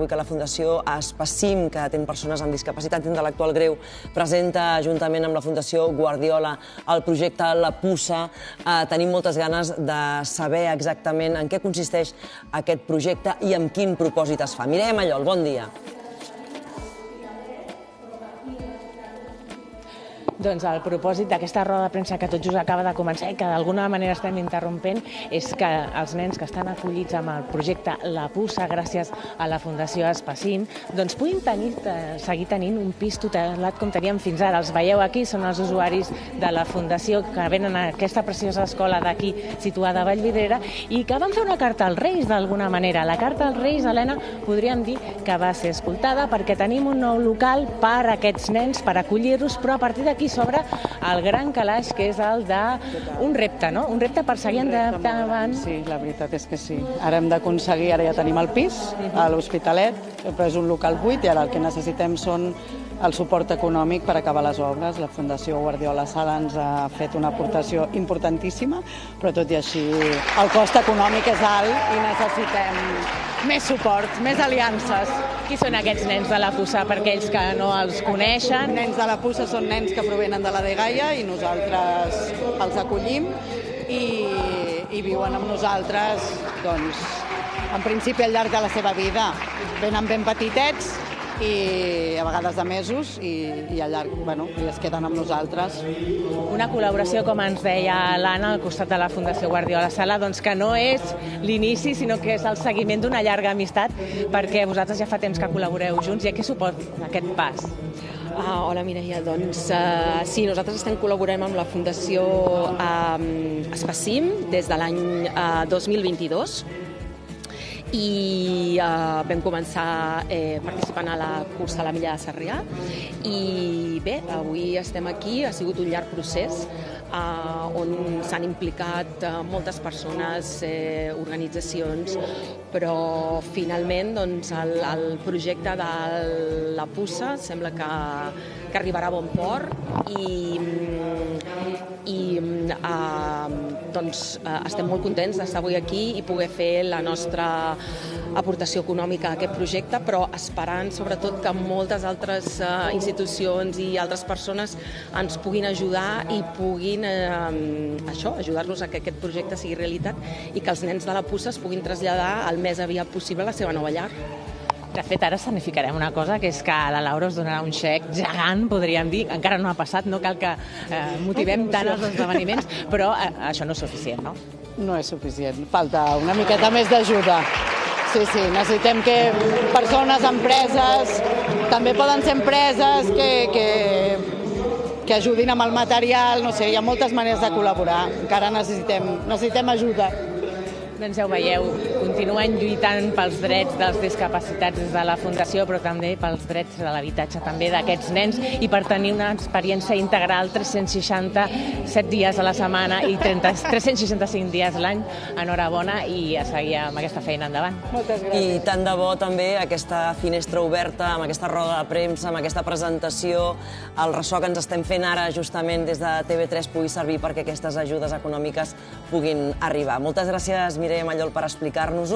avui que la Fundació Espacim, que atén persones amb discapacitat intel·lectual greu, presenta juntament amb la Fundació Guardiola el projecte La Puça. Tenim moltes ganes de saber exactament en què consisteix aquest projecte i amb quin propòsit es fa. Mireia Mallol, bon dia. Doncs el propòsit d'aquesta roda de premsa que tot just acaba de començar i que d'alguna manera estem interrompent és que els nens que estan acollits amb el projecte La Puça, gràcies a la Fundació Espacim, doncs puguin seguir tenint un pis tutelat com teníem fins ara. Els veieu aquí, són els usuaris de la Fundació que venen a aquesta preciosa escola d'aquí situada a Vallvidrera i que van fer una carta als Reis d'alguna manera. La carta als Reis, Helena, podríem dir que va ser escoltada perquè tenim un nou local per a aquests nens, per acollir-los, però a partir d'aquí s'obre el gran calaix, que és el d'un repte, no? Un repte per seguir endavant. Sí, la veritat és que sí. Ara hem d'aconseguir, ara ja tenim el pis a l'Hospitalet, però és un local buit i ara el que necessitem són el suport econòmic per acabar les obres. La Fundació Guardiola Sala ens ha fet una aportació importantíssima, però tot i així el cost econòmic és alt i necessitem més suport, més aliances. Qui són aquests nens de La Puça, per aquells que no els coneixen? Nens de La Puça són nens que provenen de la Dgaia i nosaltres els acollim i viuen amb nosaltres, doncs, en principi al llarg de la seva vida. Venen ben petitets i a vegades de mesos i al llarg, i es queden amb nosaltres. Una col·laboració, com ens deia l'Anna, al costat de la Fundació Guardiola Sala, doncs que no és l'inici, sinó que és el seguiment d'una llarga amistat, perquè vosaltres ja fa temps que col·laboreu junts, i a què suposa aquest pas? Hola, Mireia. Doncs sí, nosaltres col·laborem amb la Fundació Espacim des de l'any 2022 i vam començar participant a la cursa a la Milla de Sarrià i bé, avui estem aquí. Ha sigut un llarg procés on s'han implicat moltes persones, organitzacions, però finalment doncs, el projecte de La Puça sembla que arribarà a bon port i doncs, estem molt contents d'estar avui aquí i poder fer la nostra aportació econòmica a aquest projecte, però esperant sobretot que moltes altres institucions i altres persones ens puguin ajudar i puguin ajudar-nos a que aquest projecte sigui realitat i que els nens de La Puça es puguin traslladar el més aviat possible a la seva nova llar. De fet, ara escenificarem una cosa, que és que la Laura us donarà un xec gegant, podríem dir. Encara no ha passat, no cal que motivem tant els esdeveniments, però això no és suficient, no? No és suficient, falta una miqueta més d'ajuda. Sí, necessitem que persones, empreses, també poden ser empreses que ajudin amb el material, no sé, hi ha moltes maneres de col·laborar. Encara necessitem ajuda. Doncs ja ho veieu, continuen lluitant pels drets dels discapacitats des de la Fundació, però també pels drets de l'habitatge també d'aquests nens i per tenir una experiència integral 367 dies a la setmana i 365 dies l'any. Enhorabona i a seguir amb aquesta feina endavant. Moltes gràcies. I tant de bo també aquesta finestra oberta, amb aquesta roda de premsa, amb aquesta presentació, el ressò que ens estem fent ara justament des de TV3 pugui servir perquè aquestes ajudes econòmiques puguin arribar. Moltes gràcies, Mireia Mallol, per explicar-nos-ho.